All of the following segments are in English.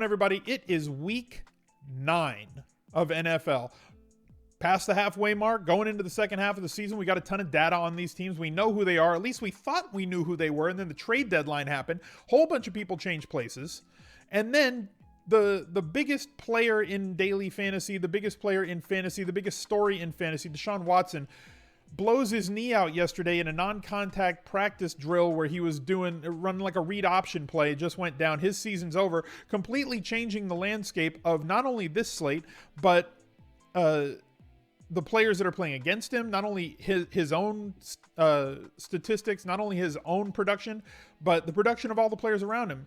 everybody? It is week 9 of NFL. Past the halfway mark, going into the second half of the season, we got a ton of data on these teams. We know who they are. At least we thought we knew who they were. And then the trade deadline happened. Whole bunch of people changed places. And then the biggest player in daily fantasy, the biggest player in fantasy, the biggest story in fantasy, Deshaun Watson, blows his knee out yesterday in a non-contact practice drill where he was running like a read option play. It just went down. His season's over, completely changing the landscape of not only this slate, but the players that are playing against him, not only his own statistics, not only his own production, but the production of all the players around him.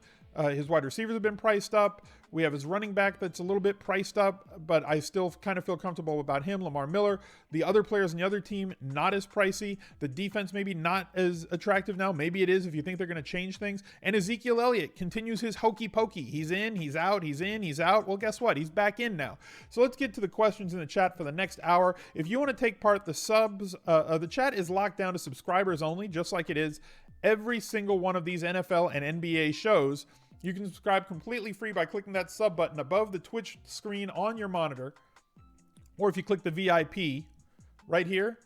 His wide receivers have been priced up. We have his running back that's a little bit priced up, but I still kind of feel comfortable about him. Lamar Miller. The other players on the other team, not as pricey. The defense maybe not as attractive now. Maybe it is if you think they're going to change things. And Ezekiel Elliott continues his hokey pokey. He's in, he's out, he's in, he's out. Well, guess what? He's back in now. So let's get to the questions in the chat for the next hour. If you want to take part, the chat is locked down to subscribers only, just like it is every single one of these NFL and NBA shows. You can subscribe completely free by clicking that sub button above the Twitch screen on your monitor. Or if you click the VIP right here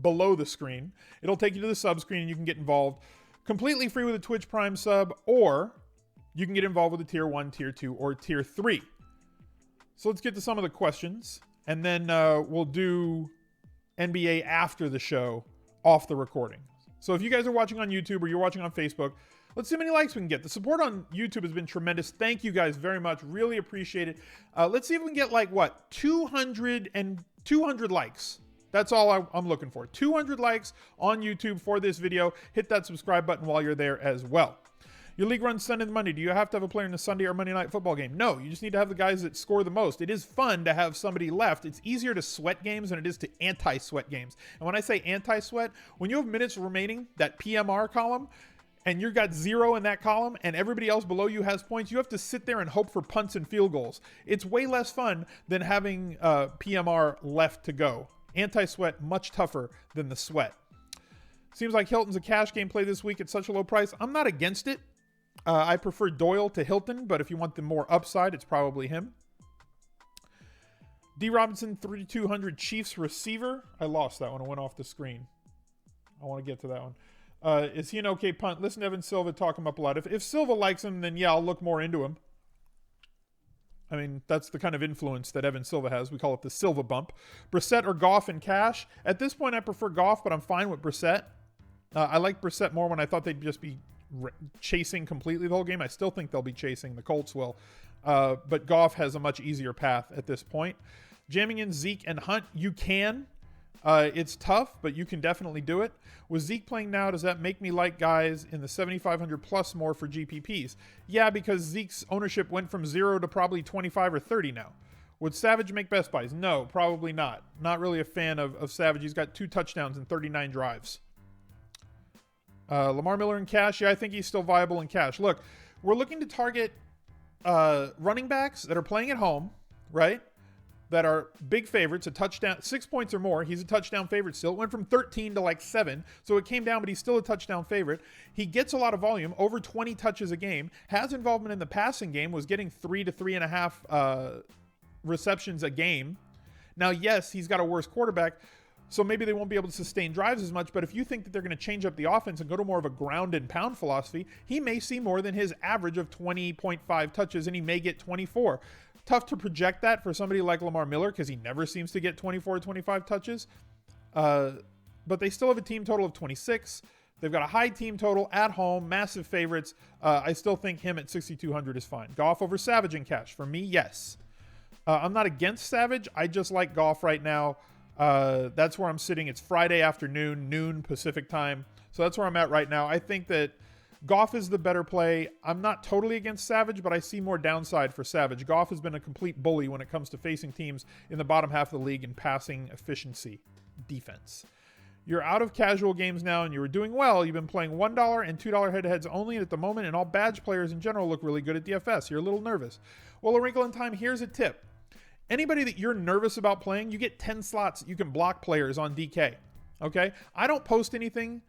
below the screen, it'll take you to the sub screen and you can get involved completely free with a Twitch Prime sub, or you can get involved with a tier 1, tier 2, or tier 3. So let's get to some of the questions, and then we'll do NBA after the show off the recording. So if you guys are watching on YouTube or you're watching on Facebook, let's see how many likes we can get. The support on YouTube has been tremendous. Thank you guys very much. Really appreciate it. Let's see if we can get 200 likes. That's all I'm looking for. 200 likes on YouTube for this video. Hit that subscribe button while you're there as well. Your league runs Sunday and Monday. Do you have to have a player in the Sunday or Monday night football game? No, you just need to have the guys that score the most. It is fun to have somebody left. It's easier to sweat games than it is to anti-sweat games. And when I say anti-sweat, when you have minutes remaining, that PMR column, and you've got 0 in that column and everybody else below you has points, you have to sit there and hope for punts and field goals. It's way less fun than having PMR left to go. Anti-sweat, much tougher than the sweat. Seems like Hilton's a cash game play this week at such a low price. I'm not against it. I prefer Doyle to Hilton, but if you want the more upside, it's probably him. D. Robinson, 3,200 Chiefs receiver. I lost that one. I went off the screen. I want to get to that one. Is he an okay punt? Listen to Evan Silva talk him up a lot. If Silva likes him, then yeah, I'll look more into him. I mean, that's the kind of influence that Evan Silva has. We call it the Silva bump. Brissett or Goff in cash? At this point, I prefer Goff, but I'm fine with Brissett. I like Brissett more when I thought they'd just be chasing completely the whole game. I still think they'll be chasing. The Colts will. But Goff has a much easier path at this point. Jamming in Zeke and Hunt, you can. It's tough, but you can definitely do it. With Zeke playing now, does that make me like guys in the 7,500 plus more for GPPs? Yeah, because Zeke's ownership went from 0 to probably 25 or 30 now. Would Savage make best buys? No, probably not. Not really a fan of Savage. He's got 2 touchdowns in 39 drives. Lamar Miller in cash? Yeah, I think he's still viable in cash. Look, we're looking to target running backs that are playing at home, right? That are big favorites, a touchdown, 6 points or more. He's a touchdown favorite still. It went from 13 to 7. So it came down, but he's still a touchdown favorite. He gets a lot of volume, over 20 touches a game, has involvement in the passing game, was getting 3 to 3.5 receptions a game. Now, yes, he's got a worse quarterback, so maybe they won't be able to sustain drives as much, but if you think that they're going to change up the offense and go to more of a ground and pound philosophy, he may see more than his average of 20.5 touches, and he may get 24. Tough to project that for somebody like Lamar Miller because he never seems to get 24 or 25 touches. But they still have a team total of 26. They've got a high team total at home, massive favorites. I still think him at 6,200 is fine. Goff over Savage in cash. For me, yes. I'm not against Savage. I just like Goff right now. That's where I'm sitting. It's Friday afternoon, noon Pacific time. So that's where I'm at right now. I think that Goff is the better play. I'm not totally against Savage, but I see more downside for Savage. Goff has been a complete bully when it comes to facing teams in the bottom half of the league in passing efficiency defense. You're out of casual games now, and you were doing well. You've been playing $1 and $2 head-to-heads only at the moment, and all badge players in general look really good at DFS. You're a little nervous. Well, A Wrinkle in Time, here's a tip. Anybody that you're nervous about playing, you get 10 slots that you can block players on DK. Okay, I don't post anything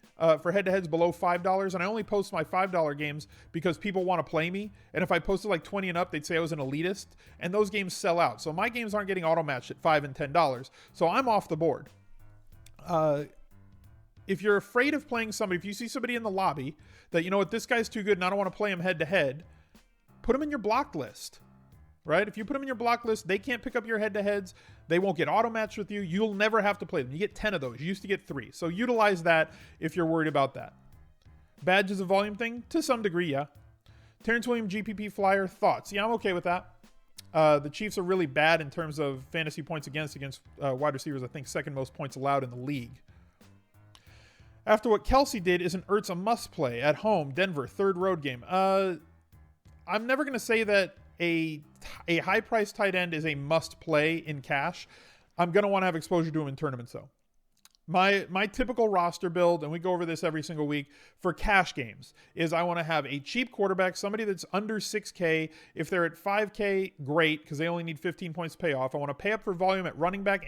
for head-to-heads below $5, and I only post my $5 games because people want to play me. And if I posted like 20 and up, they'd say I was an elitist, and those games sell out. So my games aren't getting auto-matched at $5 and $10. So I'm off the board. If you're afraid of playing somebody, if you see somebody in the lobby that, you know what, this guy's too good and I don't want to play him head-to-head, put him in your blocked list. Right? If you put them in your block list, they can't pick up your head-to-heads. They won't get auto-matched with you. You'll never have to play them. You get 10 of those. You used to get 3. So utilize that if you're worried about that. Badge is a volume thing? To some degree, yeah. Terrence Williams, GPP flyer, thoughts? Yeah, I'm okay with that. The Chiefs are really bad in terms of fantasy points against wide receivers. I think second most points allowed in the league. After what Kelsey did, isn't Ertz a must-play? At home, Denver, third road game. I'm never going to say that a high-priced tight end is a must-play in cash. I'm going to want to have exposure to him in tournaments, though. My typical roster build, and we go over this every single week, for cash games is I want to have a cheap quarterback, somebody that's under 6K. If they're at 5K, great, because they only need 15 points to pay off. I want to pay up for volume at running back,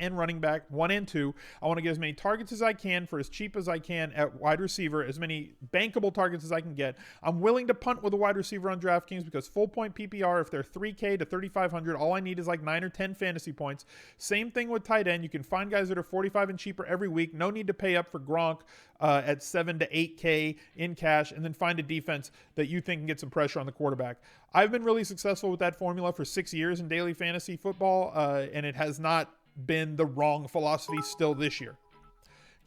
1 and 2. I want to get as many targets as I can for as cheap as I can at wide receiver, as many bankable targets as I can get. I'm willing to punt with a wide receiver on DraftKings because full point PPR, if they're 3K to 3,500, all I need is like 9 or 10 fantasy points. Same thing with tight end. You can find guys that are 45 and cheaper every week. No need to pay up for Gronk at 7 to 8K in cash, and then find a defense that you think can get some pressure on the quarterback. I've been really successful with that formula for 6 years in daily fantasy football, and it has not been the wrong philosophy still this year.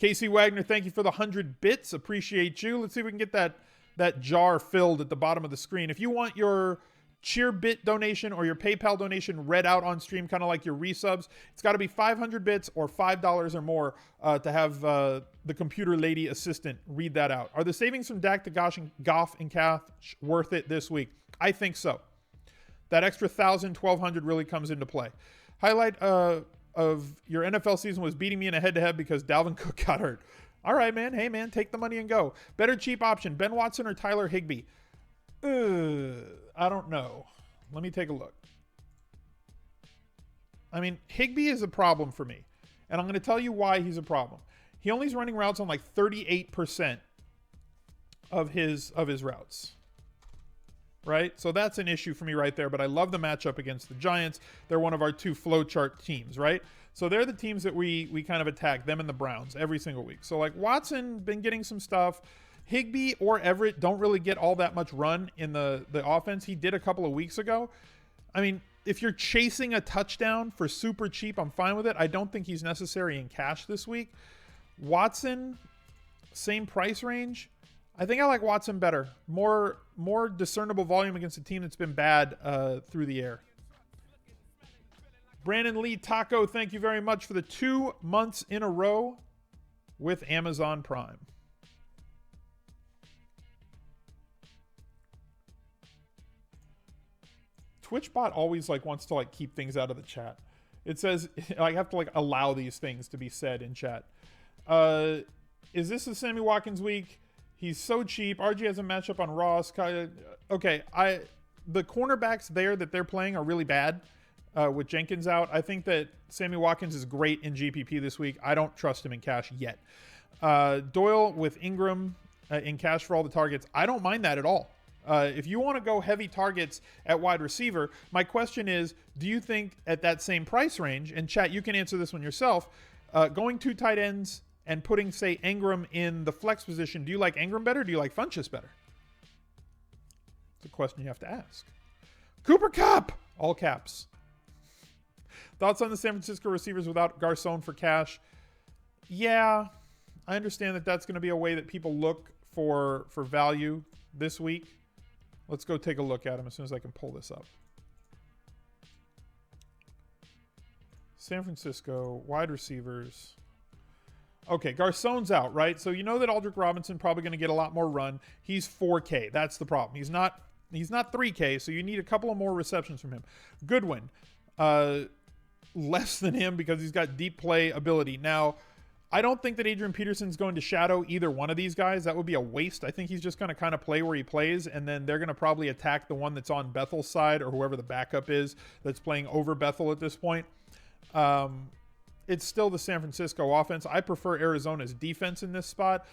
Casey Wagner, thank you for the 100 bits. Appreciate you. Let's see if we can get that jar filled at the bottom of the screen. If you want your Cheerbit donation or your PayPal donation read out on stream, kind of like your resubs, it's got to be 500 bits or $5 or more to have the computer lady assistant read that out. Are the savings from Dak to Goff and Cash worth it this week? I think so. That extra 1,000, 1,200 really comes into play. Highlight of your NFL season was beating me in a head-to-head because Dalvin Cook got hurt. All right, man. Hey, man, take the money and go. Better cheap option, Ben Watson or Tyler Higbee? I don't know. Let me take a look. I mean, Higbee is a problem for me. And I'm going to tell you why he's a problem. He only is running routes on like 38% of his routes. Right? So that's an issue for me right there. But I love the matchup against the Giants. They're one of our 2 flowchart teams, right? So they're the teams that we kind of attack, them and the Browns, every single week. So like Watson been getting some stuff. Higbee or Everett don't really get all that much run in the offense. He did a couple of weeks ago. I mean, if you're chasing a touchdown for super cheap, I'm fine with it. I don't think he's necessary in cash this week. Watson, same price range. I think I like Watson better. More discernible volume against a team that's been bad through the air. Brandon Lee Taco, thank you very much for the 2 months in a row with Amazon Prime. TwitchBot always wants to keep things out of the chat. It says I have to allow these things to be said in chat. Is this a Sammy Watkins week? He's so cheap. RG has a matchup on Ross. Okay, the cornerbacks there that they're playing are really bad with Jenkins out. I think that Sammy Watkins is great in GPP this week. I don't trust him in cash yet. Doyle with Ingram in cash for all the targets. I don't mind that at all. If you want to go heavy targets at wide receiver, my question is, do you think at that same price range, and chat, you can answer this one yourself, going 2 tight ends and putting, say, Ingram in the flex position, do you like Ingram better or do you like Funchess better? It's a question you have to ask. Cooper Kupp! All caps. Thoughts on the San Francisco receivers without Garcon for cash? Yeah, I understand that that's going to be a way that people look for value this week. Let's go take a look at him as soon as I can pull this up. San Francisco, wide receivers. Okay, Garcon's out, right? So you know that Aldrick Robinson probably going to get a lot more run. He's 4K. That's the problem. He's not 3K, so you need a couple of more receptions from him. Goodwin, less than him because he's got deep play ability. Now, I don't think that Adrian Peterson's going to shadow either one of these guys. That would be a waste. I think he's just going to kind of play where he plays, and then they're going to probably attack the one that's on Bethel's side or whoever the backup is that's playing over Bethel at this point. it's still the San Francisco offense. I prefer Arizona's defense in this spot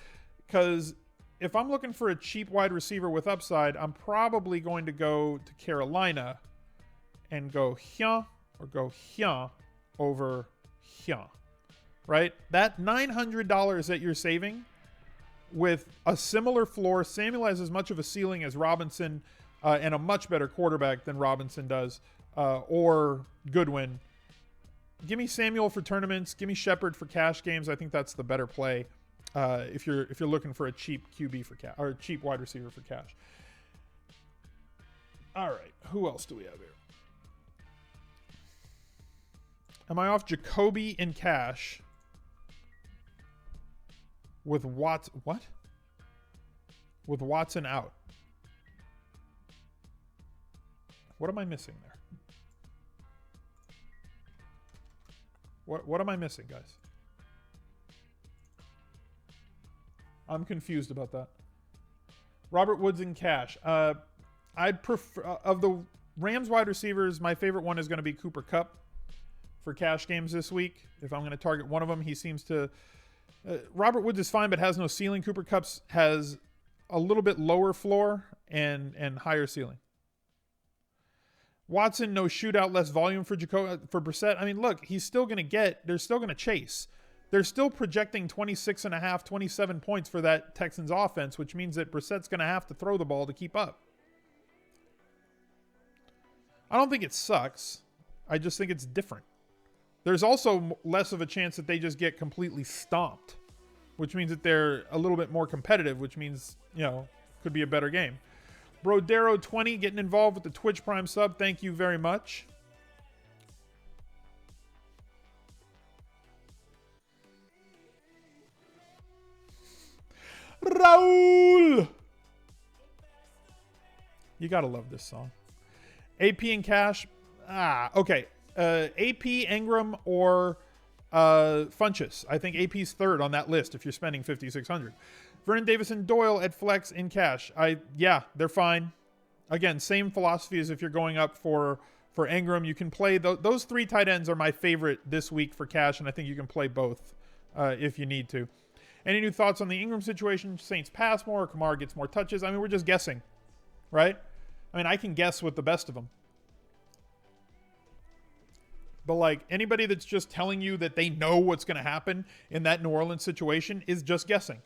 because if I'm looking for a cheap wide receiver with upside, I'm probably going to go to Carolina and go here or go here over here, right? That $900 that you're saving with a similar floor, Samuel has as much of a ceiling as Robinson and a much better quarterback than Robinson does, or Goodwin. Give me Samuel for tournaments. Give me Shepard for cash games. I think that's the better play if you're looking for a cheap QB for cash or a cheap wide receiver for cash. All right, who else do we have here? Am I off Jacoby in cash with Watts? What? With Watson out? What am I missing there? What am I missing, guys? I'm confused about that. Robert Woods in cash. I'd prefer of the Rams wide receivers, my favorite one is going to be Cooper Kupp for cash games this week. If I'm going to target one of them, he seems to. Robert Woods is fine, but has no ceiling. Cooper Kupp has a little bit lower floor and higher ceiling. Watson, no shootout, less volume for Brissett. I mean, look, they're still going to chase. They're still projecting 26.5, 27 points for that Texans offense, which means that Brissett's going to have to throw the ball to keep up. I don't think it sucks. I just think it's different. There's also less of a chance that they just get completely stomped, which means that they're a little bit more competitive, which means, could be a better game. Brodero20 getting involved with the Twitch Prime sub. Thank you very much. Raul! You gotta love this song. AP and cash. Okay. AP, Ingram, or Funchess. I think AP's third on that list if you're spending $5,600. Vernon Davis and Doyle at flex in cash. They're fine. Again, same philosophy as if you're going up for Ingram. You can play those three tight ends are my favorite this week for cash, and I think you can play both if you need to. Any new thoughts on the Ingram situation? Saints pass more, or Kamara gets more touches? I mean, we're just guessing, right? I mean, I can guess with the best of them. But anybody that's just telling you that they know what's going to happen in that New Orleans situation is just guessing.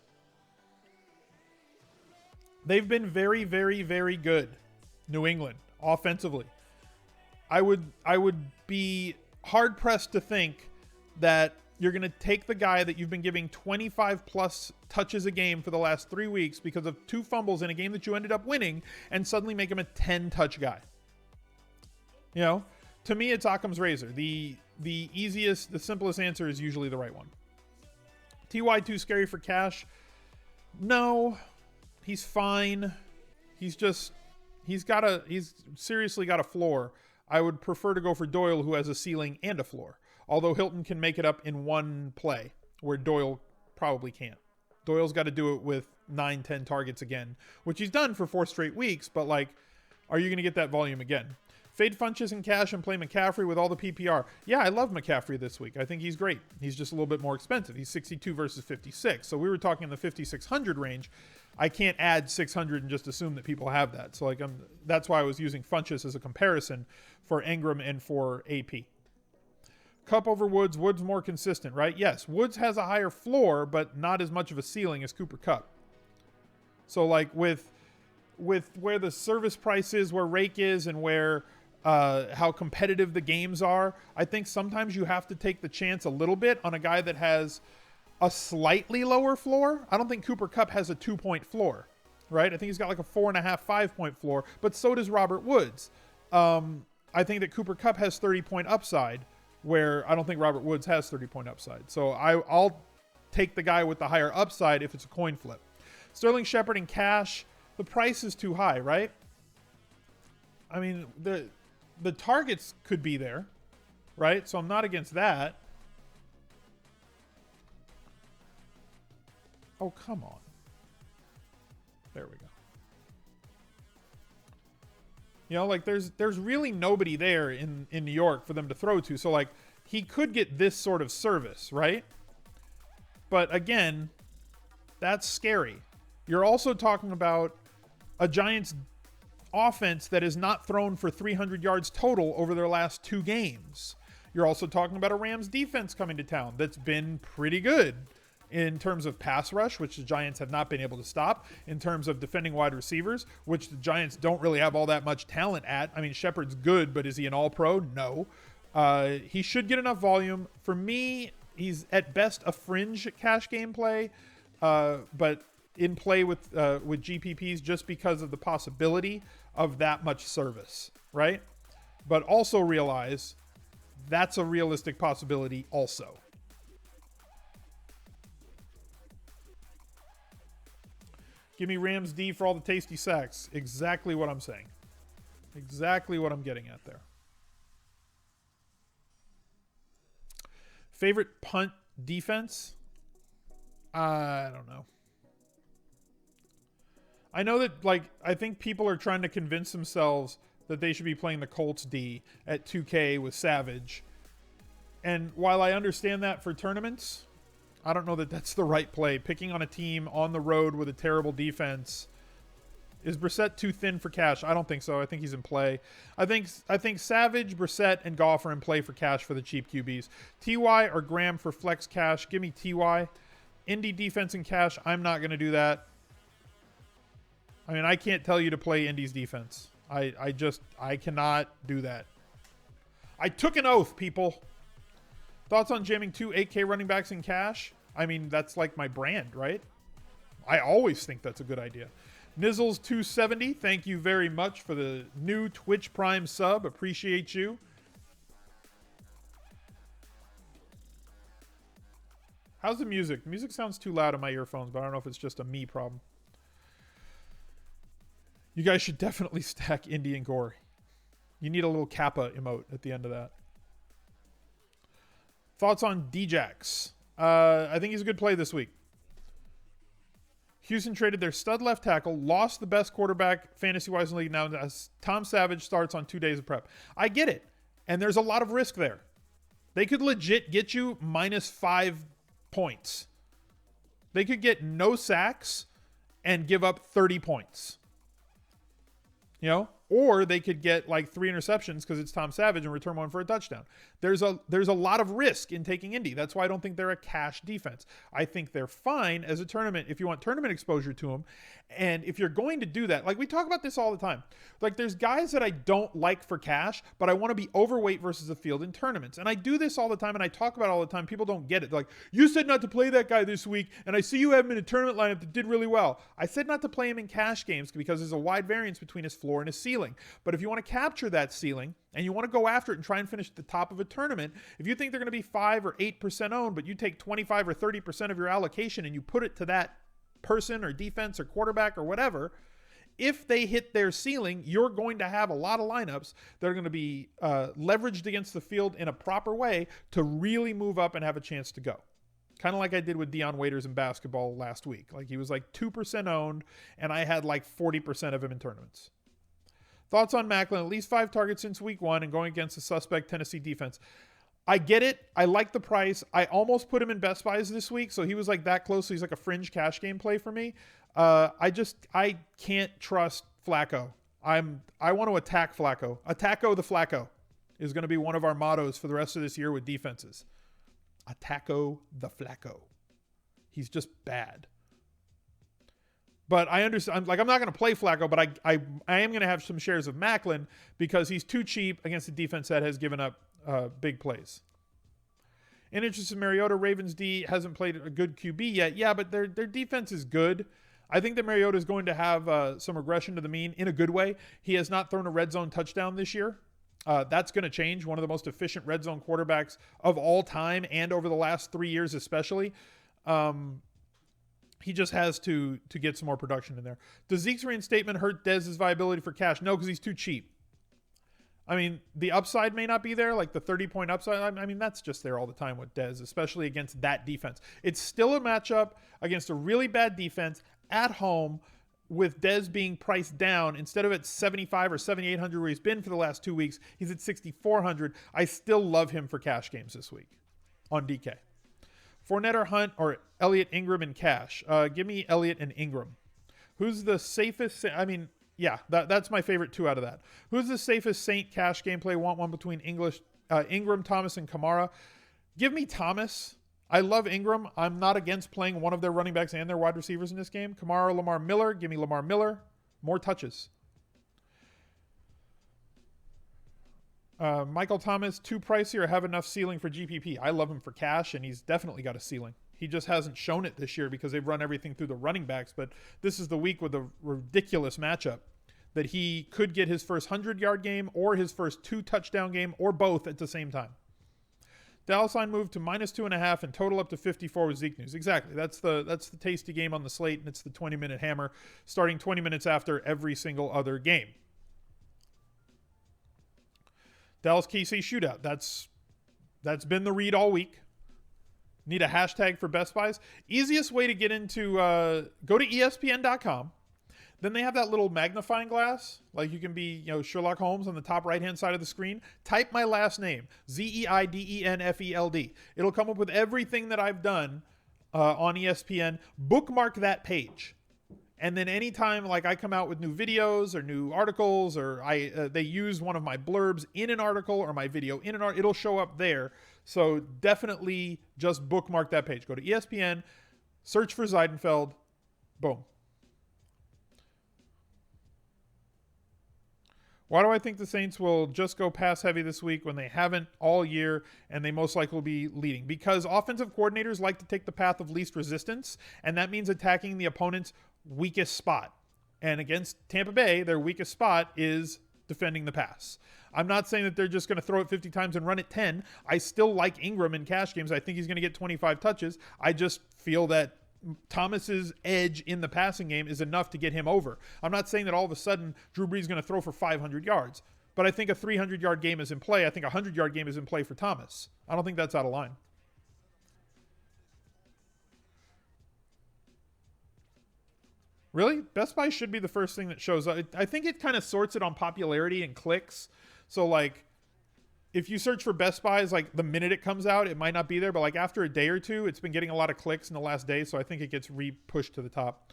They've been very, very, very good, New England, offensively. I would be hard-pressed to think that you're going to take the guy that you've been giving 25-plus touches a game for the last 3 weeks because of 2 fumbles in a game that you ended up winning and suddenly make him a 10-touch guy. To me, it's Occam's razor. The easiest, the simplest answer is usually the right one. TY too scary for cash? No. He's fine. He's seriously got a floor. I would prefer to go for Doyle, who has a ceiling and a floor. Although Hilton can make it up in one play, where Doyle probably can't. Doyle's got to do it with 9-10 targets again, which he's done for 4 straight weeks, but are you going to get that volume again? Fade Funchess in cash and play McCaffrey with all the PPR. Yeah, I love McCaffrey this week. I think he's great. He's just a little bit more expensive. He's 62 versus 56. So we were talking in the 5,600 range. I can't add 600 and just assume that people have that. So that's why I was using Funchess as a comparison for Ingram and for AP. Kupp over Woods. Woods more consistent, right? Yes, Woods has a higher floor, but not as much of a ceiling as Cooper Kupp. So with where the service price is, where rake is, and where how competitive the games are, I think sometimes you have to take the chance a little bit on a guy that has a slightly lower floor. I don't think Cooper Kupp has a 2-point floor, right? I think he's got a 4.5, 5-point floor, but so does Robert Woods. I think that Cooper Kupp has 30-point upside, where I don't think Robert Woods has 30-point upside. So I'll take the guy with the higher upside if it's a coin flip. Sterling Shepard in cash, the price is too high, right? I mean, the targets could be there, right? So I'm not against that. Oh, come on. There we go. There's really nobody there in New York for them to throw to. So he could get this sort of service, right? But again, that's scary. You're also talking about a Giants offense that has not thrown for 300 yards total over their last 2 games. You're also talking about a Rams defense coming to town that's been pretty good in terms of pass rush, which the Giants have not been able to stop, in terms of defending wide receivers, which the Giants don't really have all that much talent at. I mean, Shepard's good, but is he an all-pro? No. He should get enough volume. For me, he's at best a fringe cash game play, but in play with GPPs just because of the possibility of that much service, right? But also realize that's a realistic possibility also. Give me Rams D for all the tasty sacks. Exactly what I'm saying. Exactly what I'm getting at there. Favorite punt defense? I don't know. I know that, like, I think people are trying to convince themselves that they should be playing the Colts D at 2K with Savage. And while I understand that for tournaments, I don't know that that's the right play. Picking on a team on the road with a terrible defense. Is Brissett too thin for cash? I don't think so. I think he's in play. I think Savage, Brissett, and Goff are in play for cash for the cheap QBs. TY or Graham for flex cash. Give me TY. Indy defense and cash. I'm not going to do that. I mean, I can't tell you to play Indy's defense. I cannot do that. I took an oath, people. Thoughts on jamming 2 8K running backs in cash? I mean, that's like my brand, right? I always think that's a good idea. Nizzles 270, thank you very much for the new Twitch Prime sub. Appreciate you. How's the music? The music sounds too loud in my earphones, but I don't know if it's just a me problem. You guys should definitely stack Indy and Gore. You need a little Kappa emote at the end of that. Thoughts on Djax? I think he's a good play this week. Houston traded their stud left tackle, lost the best quarterback fantasy-wise in the league now as Tom Savage starts on 2 days of prep. I get it. And there's a lot of risk there. They could legit get you -5 points. They could get no sacks and give up 30 points. You know? Or they could get like 3 interceptions because it's Tom Savage and return 1 for a touchdown. There's a lot of risk in taking Indy. That's why I don't think they're a cash defense. I think they're fine as a tournament if you want tournament exposure to them. And if you're going to do that, like we talk about this all the time. Like there's guys that I don't like for cash, but I want to be overweight versus the field in tournaments. And I do this all the time and I talk about it all the time. People don't get it. They're like, you said not to play that guy this week and I see you have him in a tournament lineup that did really well. I said not to play him in cash games because there's a wide variance between his floor and his ceiling. But if you want to capture that ceiling and you want to go after it and try and finish at the top of a tournament, if you think they're going to be 5 or 8% owned, but you take 25 or 30% of your allocation and you put it to that person or defense or quarterback or whatever, if they hit their ceiling, you're going to have a lot of lineups that are going to be leveraged against the field in a proper way to really move up and have a chance to go. Kind of like I did with Dion Waiters in basketball last week. Like he was like 2% owned and I had like 40% of him in tournaments. Thoughts on Macklin? At least 5 targets since week 1 and going against the suspect Tennessee defense. I get it. I like the price. I almost put him in Best Buys this week, so he was like that close. So he's like a fringe cash game play for me. I can't trust Flacco. I want to attack Flacco. Attacko the Flacco is going to be one of our mottos for the rest of this year with defenses. Attacko the Flacco. He's just bad. But I understand, like, I'm not going to play Flacco, but I am going to have some shares of Macklin because he's too cheap against a defense that has given up big plays. In interest in Mariota, Ravens D hasn't played a good QB yet. Yeah, but their defense is good. I think that Mariota is going to have some regression to the mean in a good way. He has not thrown a red zone touchdown this year. That's going to change. One of the most efficient red zone quarterbacks of all time and over the last 3 years especially. He just has to get some more production in there. Does Zeke's reinstatement hurt Dez's viability for cash? No, because he's too cheap. I mean, the upside may not be there, like the 30-point upside. I mean, that's just there all the time with Dez, especially against that defense. It's still a matchup against a really bad defense at home with Dez being priced down, instead of at 7,500 or 7,800 where he's been for the last 2 weeks, he's at 6,400. I still love him for cash games this week on DK. Fournette or Hunt or Elliott, Ingram, and cash. Give me Elliott and Ingram. Who's the safest? I mean, yeah, that's my favorite 2 out of that. Who's the safest Saint cash gameplay? Want one between Ingram, Thomas, and Kamara. Give me Thomas. I love Ingram. I'm not against playing one of their running backs and their wide receivers in this game. Kamara, Lamar Miller. Give me Lamar Miller. More touches. Michael Thomas, too pricey or have enough ceiling for GPP? I love him for cash, and he's definitely got a ceiling. He just hasn't shown it this year because they've run everything through the running backs, but this is the week with a ridiculous matchup that he could get his first 100-yard game or his first 2-touchdown game or both at the same time. Dallas line moved to -2.5 and total up to 54 with Zeke news. Exactly. That's the tasty game on the slate, and it's the 20-minute hammer starting 20 minutes after every single other game. Dallas KC shootout. That's been the read all week. Need a hashtag for Best Buys. Easiest way to get into, go to ESPN.com. Then they have that little magnifying glass. Like you can be, Sherlock Holmes on the top right-hand side of the screen. Type my last name, Zeidenfeld. It'll come up with everything that I've done on ESPN. Bookmark that page. And then anytime like I come out with new videos or new articles or they use one of my blurbs in an article or my video in an article, it'll show up there. So definitely just bookmark that page. Go to ESPN, search for Zeidenfeld, boom. Why do I think the Saints will just go pass heavy this week when they haven't all year and they most likely will be leading? Because offensive coordinators like to take the path of least resistance, and that means attacking the opponent's weakest spot. And against Tampa Bay, their weakest spot is defending the pass. I'm not saying that they're just going to throw it 50 times and run it 10. I still like Ingram in cash games. I think he's going to get 25 touches. I just feel that Thomas's edge in the passing game is enough to get him over. I'm not saying that all of a sudden Drew Brees is going to throw for 500 yards, but I think a 300-yard game is in play. I think a 100-yard game is in play for Thomas. I don't think that's out of line. Really? Best Buy should be the first thing that shows up. I think it kind of sorts it on popularity and clicks. So, like, if you search for Best Buys, like, the minute it comes out, it might not be there. But, like, after a day or two, it's been getting a lot of clicks in the last day. So I think it gets re-pushed to the top.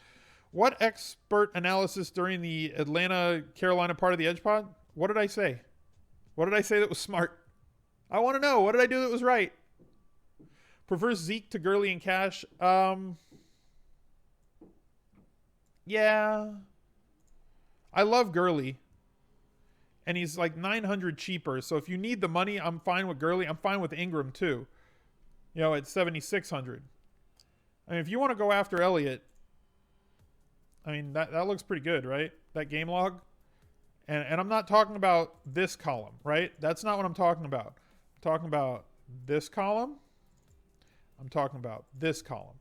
What expert analysis during the Atlanta-Carolina part of the Edge Pod? What did I say? What did I say that was smart? I want to know. What did I do that was right? Prefers Zeke to Gurley and Cash? Yeah. I love Gurley. And he's like 900 cheaper. So if you need the money, I'm fine with Gurley. I'm fine with Ingram too. At 7,600. I mean, if you want to go after Elliott, I mean, that looks pretty good, right? That game log. And I'm not talking about this column, right? That's not what I'm talking about. I'm talking about this column. I'm talking about this column.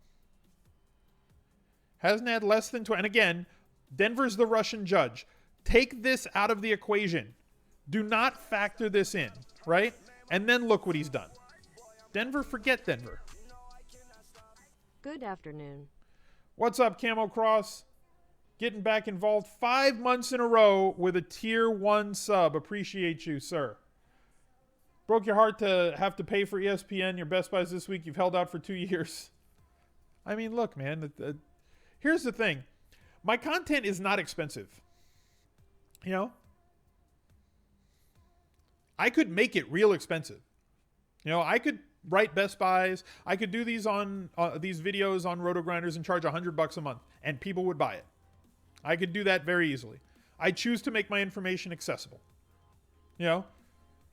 Hasn't had less than 20. And again, Denver's the Russian judge. Take this out of the equation. Do not factor this in, right? And then look what he's done. Denver, forget Denver. Good afternoon. What's up, Camo Cross? Getting back involved 5 months in a row with a tier 1 sub. Appreciate you, sir. Broke your heart to have to pay for ESPN, your Best Buys this week. You've held out for 2 years. I mean, look, man. Here's the thing. My content is not expensive. I could make it real expensive. I could write Best Buys. I could do these on these videos on Roto Grinders and charge $100 a month, and people would buy it. I could do that very easily. I choose to make my information accessible. I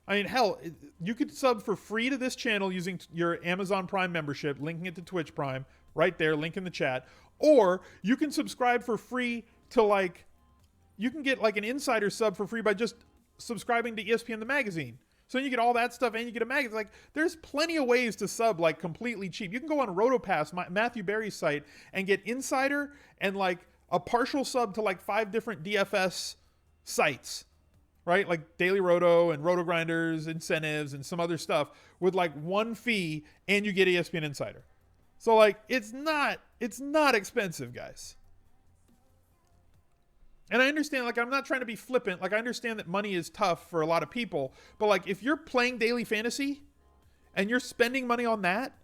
mean, hell, you could sub for free to this channel using your Amazon Prime membership, linking it to Twitch Prime, right there, link in the chat. Or you can subscribe for free to you can get like an insider sub for free by just subscribing to ESPN the magazine. So you get all that stuff and you get a magazine. Like, there's plenty of ways to sub completely cheap. You can go on RotoPass, Matthew Berry's site, and get insider and a partial sub to 5 different DFS sites, right? Like Daily Roto and Roto Grinders, incentives, and some other stuff with one fee, and you get ESPN Insider. So it's not expensive, guys. And I understand, like, I'm not trying to be flippant. Like, I understand that money is tough for a lot of people. But, like, if you're playing daily fantasy and you're spending money on that,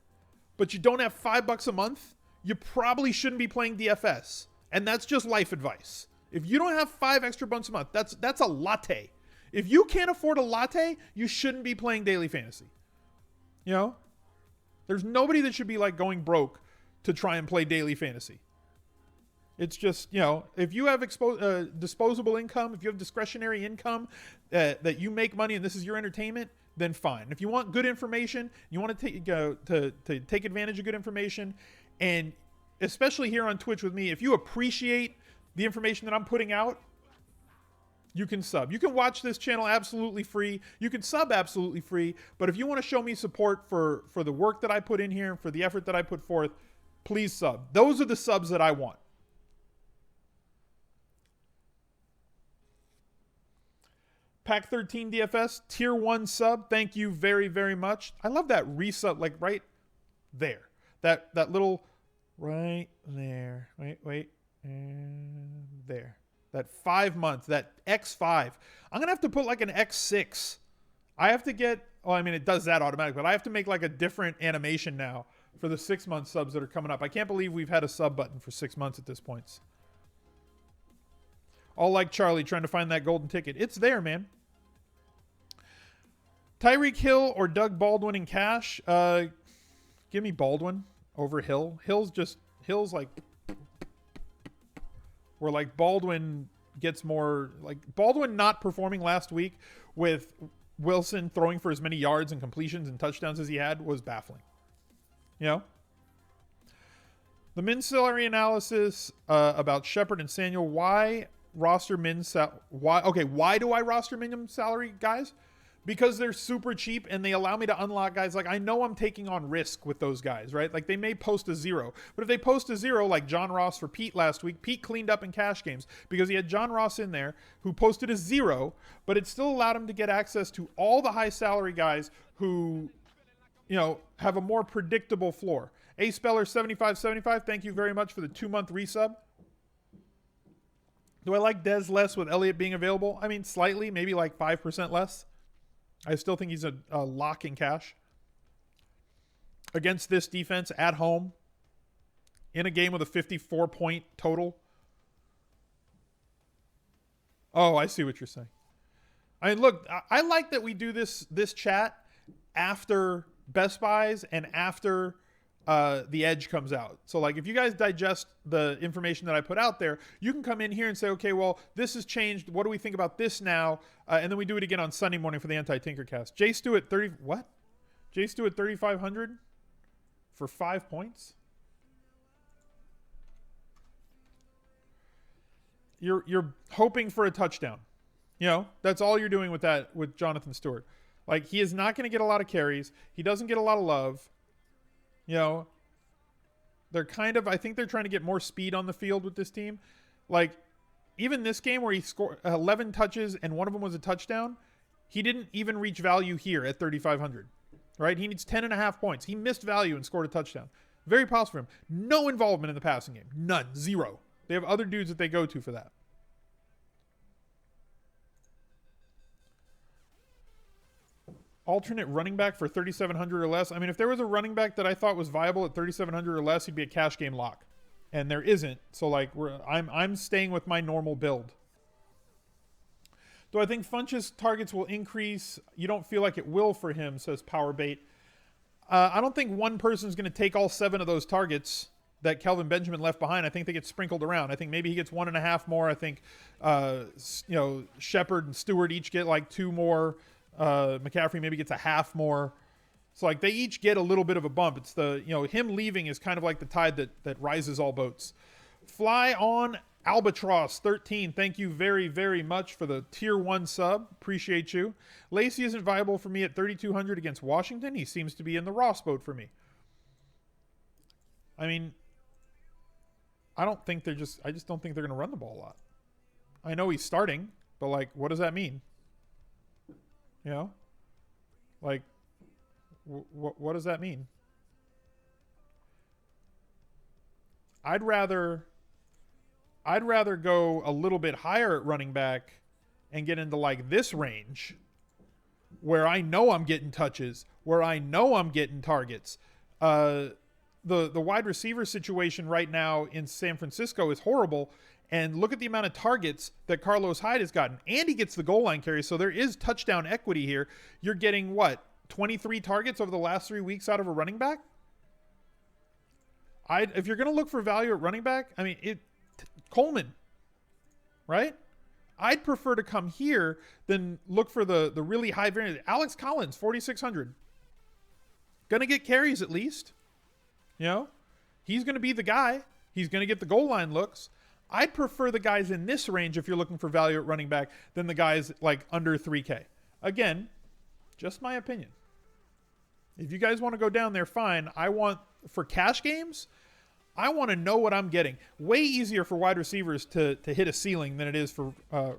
but you don't have $5 a month, you probably shouldn't be playing DFS. And that's just life advice. If you don't have $5 extra a month, that's a latte. If you can't afford a latte, you shouldn't be playing daily fantasy. You know? There's nobody that should be, like, going broke to try and play daily fantasy. It's just, you know, if you have disposable income, if you have discretionary income that you make money and this is your entertainment, then fine. If you want good information, you want to take advantage of good information, and especially here on Twitch with me, if you appreciate the information that I'm putting out, you can sub. You can watch this channel absolutely free. You can sub absolutely free. But if you want to show me support for the work that I put in here, for the effort that I put forth, please sub. Those are the subs that I want. Pack 13 DFS, tier 1 sub. Thank you very, very much. I love that resub, like right there. That little right there. Wait. And there. That 5 month, that X5. I'm going to have to put like an X6. I have to get, well, I mean, it does that automatically, but I have to make like a different animation now for the 6 month subs that are coming up. I can't believe we've had a sub button for 6 months at this point. All like Charlie trying to find that golden ticket. It's there, man. Tyreek Hill or Doug Baldwin in cash? Give me Baldwin over Hill. Hill's like, where like Baldwin gets more, like Baldwin not performing last week with Wilson throwing for as many yards and completions and touchdowns as he had was baffling. You know? The min salary analysis about Shepard and Samuel. Why roster min why do I roster minimum salary guys? Because they're super cheap and they allow me to unlock guys. Like, I know I'm taking on risk with those guys, right? Like, they may post a 0. But if they post a 0, like John Ross for Pete last week, Pete cleaned up in cash games because he had John Ross in there who posted a 0, but it still allowed him to get access to all the high salary guys who, you know, have a more predictable floor. A Speller 7575, thank you very much for the 2-month resub. Do I like Dez less with Elliott being available? I mean, slightly, maybe like 5% less. I still think he's a lock in cash. Against this defense at home, in a game with a 54-point total. Oh, I see what you're saying. I mean, look, I like that we do this chat after Best Buys and after the Edge comes out. So, like, if you guys digest the information that I put out there, you can come in here and say, okay, well, this has changed. What do we think about this now? And then we do it again on Sunday morning for the Anti-Tinkercast. Jay Stu at 30. What? Jay Stu at 3,500 for 5 points. You're hoping for a touchdown. You know, that's all you're doing with that with Jonathan Stewart. Like, he is not going to get a lot of carries. He doesn't get a lot of love. You know, they're kind of, I think they're trying to get more speed on the field with this team. Like, even this game where he scored 11 touches and one of them was a touchdown, he didn't even reach value here at 3,500, right? He needs 10.5 points. He missed value and scored a touchdown. Very possible for him. No involvement in the passing game. None. 0. They have other dudes that they go to for that. Alternate running back for 3,700 or less. I mean, if there was a running back that I thought was viable at 3,700 or less, he'd be a cash game lock. And there isn't. So, like, I'm staying with my normal build. Do I think Funch's targets will increase? You don't feel like it will for him, says Powerbait. I don't think one person's going to take all 7 of those targets that Kelvin Benjamin left behind. I think they get sprinkled around. I think maybe he gets 1.5 more. I think, you know, Shepard and Stewart each get like 2 more. McCaffrey maybe gets a half more. So, like, they each get a little bit of a bump. It's the, you know, him leaving is kind of like the tide that rises all boats. Fly on Albatross 13. Thank you very, very much for the tier 1 sub. Appreciate you. Lacey isn't viable for me at 3,200 against Washington. He seems to be in the Ross boat for me. I mean, I just don't think they're going to run the ball a lot. I know he's starting, but, like, what does that mean? You know? Like, what does that mean? I'd rather I'd rather go a little bit higher at running back and get into like this range where I know I'm getting touches, where I know I'm getting targets. The wide receiver situation right now in San Francisco is horrible. And look at the amount of targets that Carlos Hyde has gotten. And he gets the goal line carry, so there is touchdown equity here. You're getting, what, 23 targets over the last 3 weeks out of a running back? If you're going to look for value at running back, I mean, Coleman, right? I'd prefer to come here than look for the really high variance. Alex Collins, 4,600. Going to get carries at least. You know, he's going to be the guy. He's going to get the goal line looks. I'd prefer the guys in this range if you're looking for value at running back than the guys like under 3K. Again, just my opinion. If you guys want to go down there, fine. For cash games, I want to know what I'm getting. Way easier for wide receivers to hit a ceiling than it is for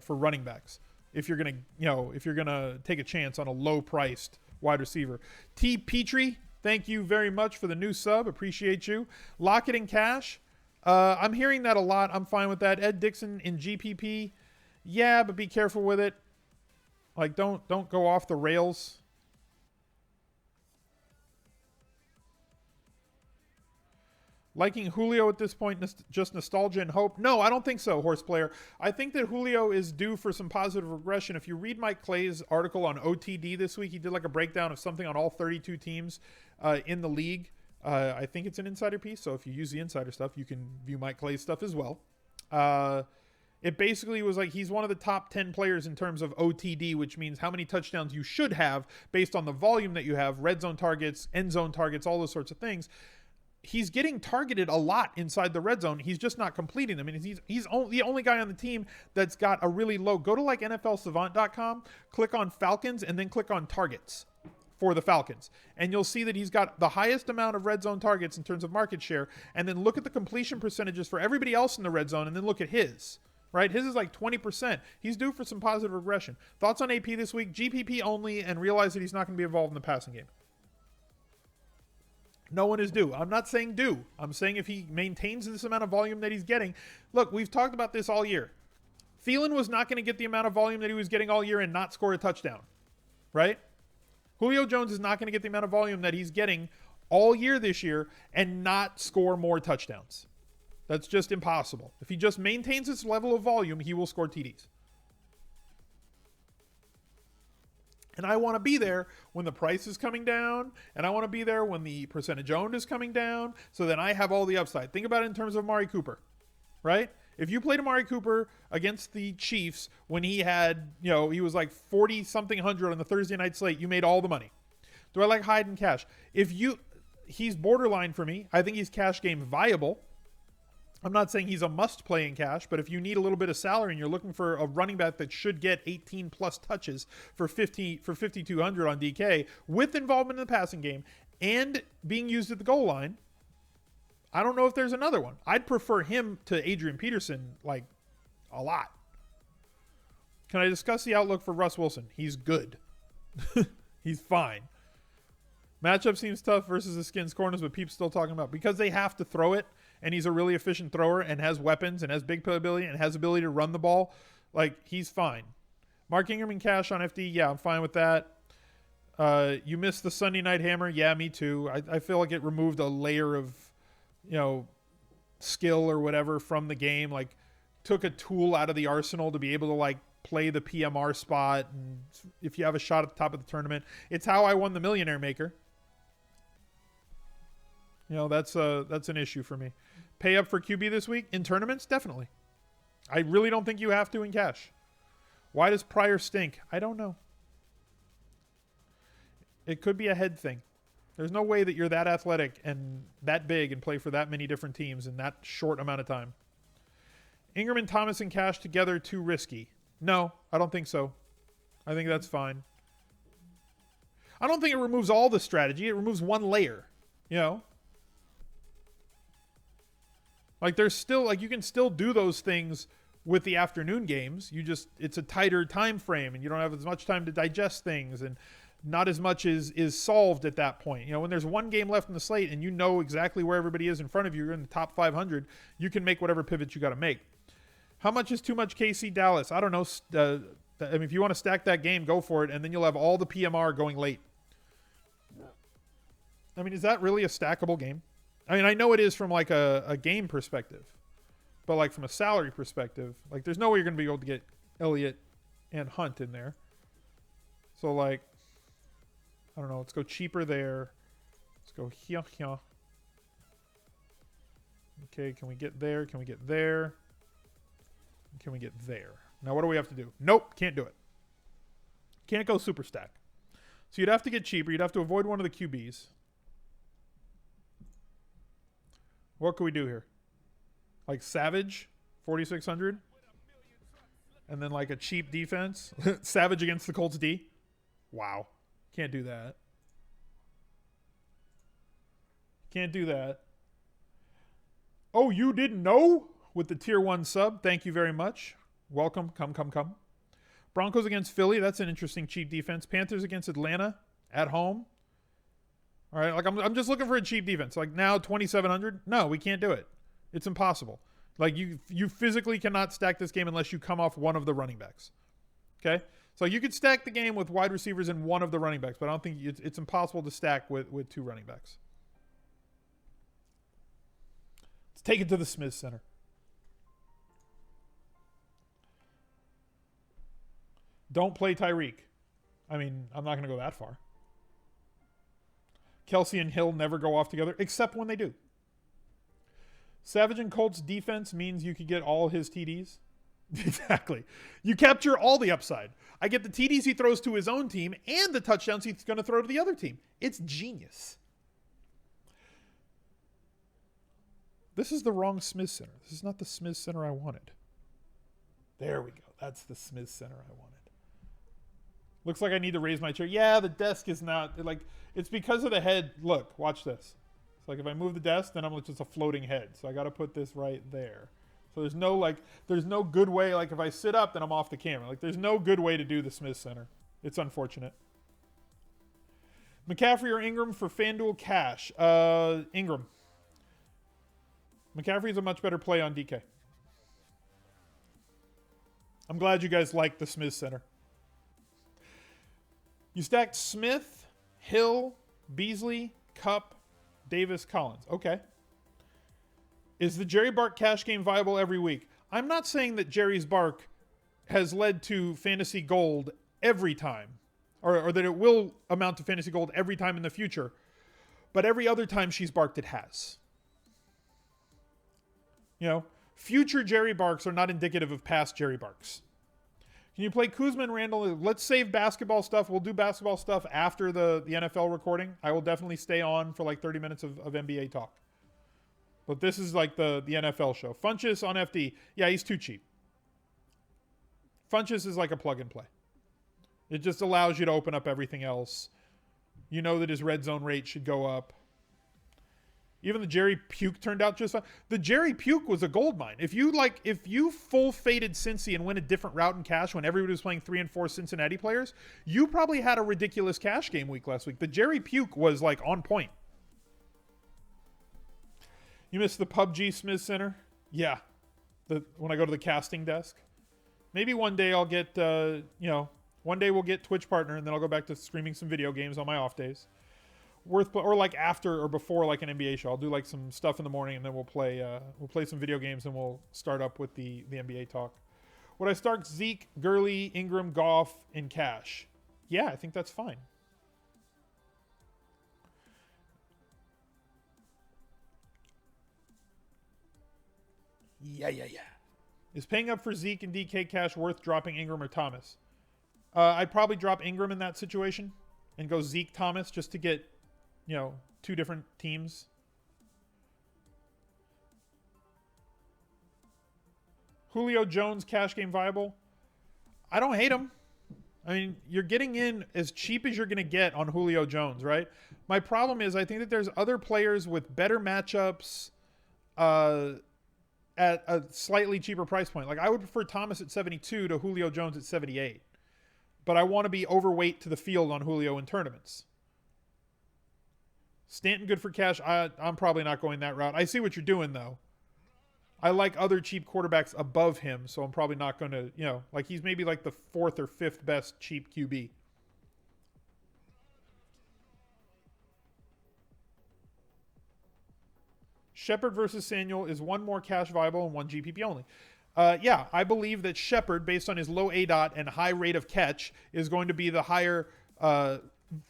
running backs. If you're gonna take a chance on a low priced wide receiver. T Petrie, thank you very much for the new sub. Appreciate you. Lock it in cash. I'm hearing that a lot. I'm fine with that. Ed Dixon in GPP. Yeah, but be careful with it. Like, don't go off the rails. Liking Julio at this point, just nostalgia and hope? No, I don't think so, Horse Player. I think that Julio is due for some positive regression. If you read Mike Clay's article on OTD this week, he did like a breakdown of something on all 32 teams in the league. I think it's an insider piece, so if you use the insider stuff, you can view Mike Clay's stuff as well. It basically was like he's one of the top 10 players in terms of OTD, which means how many touchdowns you should have based on the volume that you have, red zone targets, end zone targets, all those sorts of things. He's getting targeted a lot inside the red zone. He's just not completing them. And he's the only guy on the team that's got a really low. Go to like NFLsavant.com, click on Falcons, and then click on targets for the Falcons. And you'll see that he's got the highest amount of red zone targets in terms of market share. And then look at the completion percentages for everybody else in the red zone, and then look at his. Right? His is like 20%. He's due for some positive regression. Thoughts on AP this week? GPP only, and realize that he's not going to be involved in the passing game. No one is due. I'm not saying due. I'm saying if he maintains this amount of volume that he's getting. Look, we've talked about this all year. Thielen was not going to get the amount of volume that he was getting all year and not score a touchdown. Right? Julio Jones is not going to get the amount of volume that he's getting all year this year and not score more touchdowns. That's just impossible. If he just maintains this level of volume, he will score TDs. And I want to be there when the price is coming down, and I want to be there when the percentage owned is coming down, so then I have all the upside. Think about it in terms of Amari Cooper, right? If you played Amari Cooper against the Chiefs when he had, he was like 40-something hundred on the Thursday night slate, you made all the money. Do I like Hyde and cash? He's borderline for me. I think he's cash game viable. I'm not saying he's a must play in cash, but if you need a little bit of salary and you're looking for a running back that should get 18 plus touches for 5,200 on DK with involvement in the passing game and being used at the goal line, I don't know if there's another one. I'd prefer him to Adrian Peterson like a lot. Can I discuss the outlook for Russ Wilson? He's good. He's fine. Matchup seems tough versus the Skins corners, but people still talking about because they have to throw it. And he's a really efficient thrower and has weapons and has big playability and has ability to run the ball. Like, he's fine. Mark Ingram and cash on FD. Yeah, I'm fine with that. You missed the Sunday night hammer. Yeah, me too. I feel like it removed a layer of, skill or whatever from the game. Like, took a tool out of the arsenal to be able to, like, play the PMR spot. And if you have a shot at the top of the tournament. It's how I won the Millionaire Maker. That's an issue for me. Pay up for QB this week? In tournaments? Definitely. I really don't think you have to in cash. Why does Pryor stink? I don't know. It could be a head thing. There's no way that you're that athletic and that big and play for that many different teams in that short amount of time. Ingram and Thomas and cash together too risky. No, I don't think so. I think that's fine. I don't think it removes all the strategy. It removes one layer, Like there's still like you can still do those things with the afternoon games. It's a tighter time frame and you don't have as much time to digest things and not as much is solved at that point. When there's one game left in the slate and you know exactly where everybody is in front of you, you're in the top 500, you can make whatever pivots you got to make. How much is too much KC Dallas? I don't know. I mean, if you want to stack that game, go for it, and then you'll have all the PMR going late. I mean, is that really a stackable game? I mean, I know it is from like a game perspective, but like from a salary perspective, like there's no way you're going to be able to get Elliott and Hunt in there. So like, I don't know. Let's go cheaper there. Let's go here. Okay, can we get there? Can we get there? Can we get there? Now, what do we have to do? Nope, can't do it. Can't go super stack. So you'd have to get cheaper. You'd have to avoid one of the QBs. What can we do here? Like Savage, 4,600? And then like a cheap defense? Savage against the Colts D? Wow. Can't do that. Can't do that. Oh, you didn't know? With the tier 1 sub. Thank you very much. Welcome. Come. Broncos against Philly. That's an interesting cheap defense. Panthers against Atlanta at home. All right. Like I'm just looking for a cheap defense. Like now 2,700. No, we can't do it. It's impossible. Like you physically cannot stack this game unless you come off one of the running backs. Okay. So you could stack the game with wide receivers and one of the running backs, but I don't think it's impossible to stack with two running backs. Let's take it to the Smith Center. Don't play Tyreek. I mean, I'm not going to go that far. Kelsey and Hill never go off together, except when they do. Savage and Colts defense means you could get all his TDs. Exactly. You capture all the upside. I get the TDs he throws to his own team and the touchdowns he's going to throw to the other team. It's genius. This is the wrong Smith Center. This is not the Smith Center I wanted. There we go. That's the Smith Center I wanted. Looks like I need to raise my chair. Yeah, the desk is not, like, it's because of the head. Look, watch this. It's like if I move the desk, then I'm just a floating head. So I got to put this right there. So there's no good way. Like if I sit up, then I'm off the camera. Like there's no good way to do the Smith Center. It's unfortunate. McCaffrey or Ingram for FanDuel cash? Ingram. McCaffrey's a much better play on DK. I'm glad you guys like the Smith Center. You stacked Smith, Hill, Beasley, Kupp, Davis, Collins. Okay. Is the Jerry Bark cash game viable every week? I'm not saying that Jerry's Bark has led to fantasy gold every time, or that it will amount to fantasy gold every time in the future, but every other time she's barked, it has. You know, future Jerry Barks are not indicative of past Jerry Barks. Can you play Kuzma and Randall? Let's save basketball stuff. We'll do basketball stuff after the NFL recording. I will definitely stay on for like 30 minutes of NBA talk. But this is like the NFL show. Funchess on FD. Yeah, he's too cheap. Funchess is like a plug and play. It just allows you to open up everything else. You know that his red zone rate should go up. Even the Jerry Puke turned out just fine. The Jerry Puke was a gold mine. If you full faded Cincy and went a different route in cash when everybody was playing 3 and 4 Cincinnati players, you probably had a ridiculous cash game week last week. The Jerry Puke was like on point. You missed the PUBG Smith Center? Yeah. When I go to the casting desk. Maybe one day I'll get, one day we'll get Twitch partner and then I'll go back to streaming some video games on my off days. Or like after or before like an NBA show. I'll do like some stuff in the morning and then we'll play some video games and we'll start up with the NBA talk. Would I start Zeke, Gurley, Ingram, Goff in cash? Yeah, I think that's fine. Yeah. Is paying up for Zeke and DK cash worth dropping Ingram or Thomas? I'd probably drop Ingram in that situation and go Zeke Thomas just to get, two different teams. Julio Jones cash game viable? I don't hate him. I mean, you're getting in as cheap as you're going to get on Julio Jones, right? My problem is I think that there's other players with better matchups at a slightly cheaper price point. Like I would prefer Thomas at 72 to Julio Jones at 78. But I want to be overweight to the field on Julio in tournaments. Stanton good for cash. I'm probably not going that route. I see what you're doing, though. I like other cheap quarterbacks above him, so I'm probably not going to, like he's maybe like the 4th or 5th best cheap QB. Shepard versus Samuel is one more cash viable and one GPP only. Yeah, I believe that Shepard, based on his low ADOT and high rate of catch, is going to be the higher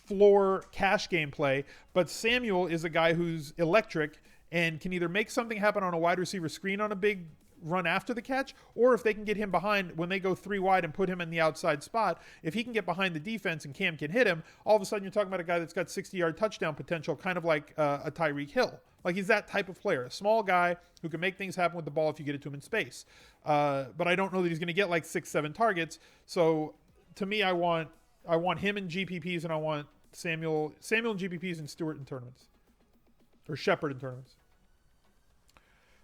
floor cash gameplay. But Samuel is a guy who's electric and can either make something happen on a wide receiver screen on a big run after the catch, or if they can get him behind when they go 3 wide and put him in the outside spot, if he can get behind the defense and Cam can hit him, all of a sudden you're talking about a guy that's got 60-yard touchdown potential, kind of like a Tyreek Hill. Like he's that type of player, a small guy who can make things happen with the ball if you get it to him in space. But I don't know that he's going to get like 6-7 targets. So to me, I want him in GPPs, and I want Samuel in GPPs and Stewart in tournaments, or Shepard in tournaments.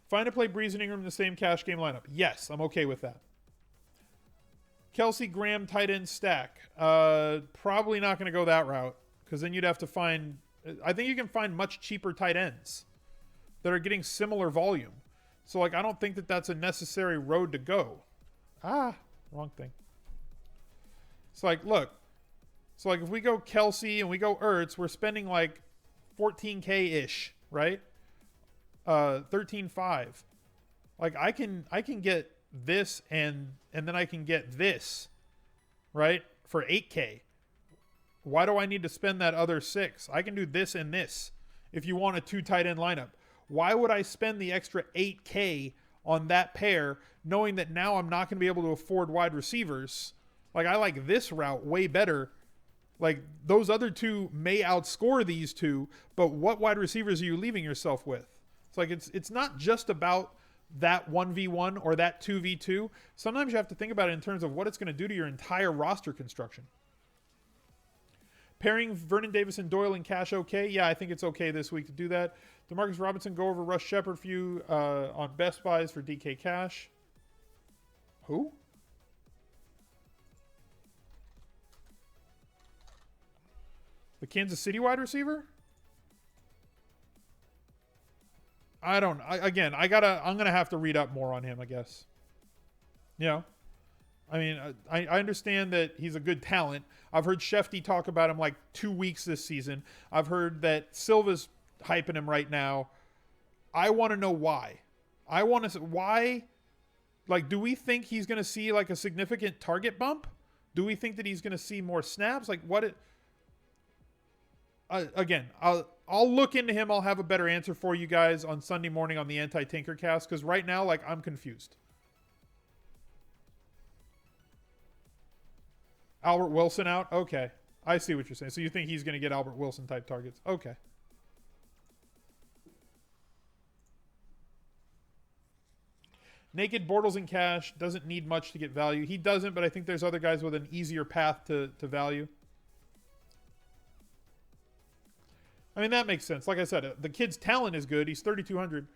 Find to play Breeze and Ingram in the same cash game lineup. Yes, I'm okay with that. Kelsey Graham tight end stack. Probably not going to go that route, because then you'd have to find. I think you can find much cheaper tight ends that are getting similar volume. So like I don't think that that's a necessary road to go. Wrong thing. It's like, look. So like if we go Kelsey and we go Ertz, we're spending like $14K ish, right? 13.5. Like I can get this and then I can get this, right? For 8K. Why do I need to spend that other 6? I can do this and this if you want a 2 tight end lineup. Why would I spend the extra 8K on that pair knowing that now I'm not going to be able to afford wide receivers? Like I like this route way better. Like those other 2 may outscore these 2, but what wide receivers are you leaving yourself with? It's like it's not just about that 1v1 or that 2v2. Sometimes you have to think about it in terms of what it's going to do to your entire roster construction. Pairing Vernon Davis and Doyle in cash okay? Yeah, I think it's okay this week to do that. DeMarcus Robinson, go over Russ Shepard for you on Best Buys for DK Cash. Who? The Kansas City wide receiver? I'm gonna have to read up more on him, I guess. I mean, I understand that he's a good talent. I've heard Shefty talk about him like 2 weeks this season. I've heard that Silva's hyping him right now. I want to know why. Why? Like, do we think he's going to see like a significant target bump? Do we think that he's going to see more snaps? Like, what? Again, I'll look into him. I'll have a better answer for you guys on Sunday morning on the Anti-Tinker Cast, because right now, like, I'm confused. Albert Wilson out? Okay. I see what you're saying. So you think he's going to get Albert Wilson type targets? Okay. Naked Bortles in cash. Doesn't need much to get value. He doesn't, but I think there's other guys with an easier path to value. I mean, that makes sense. Like I said, the kid's talent is good. He's 3,200.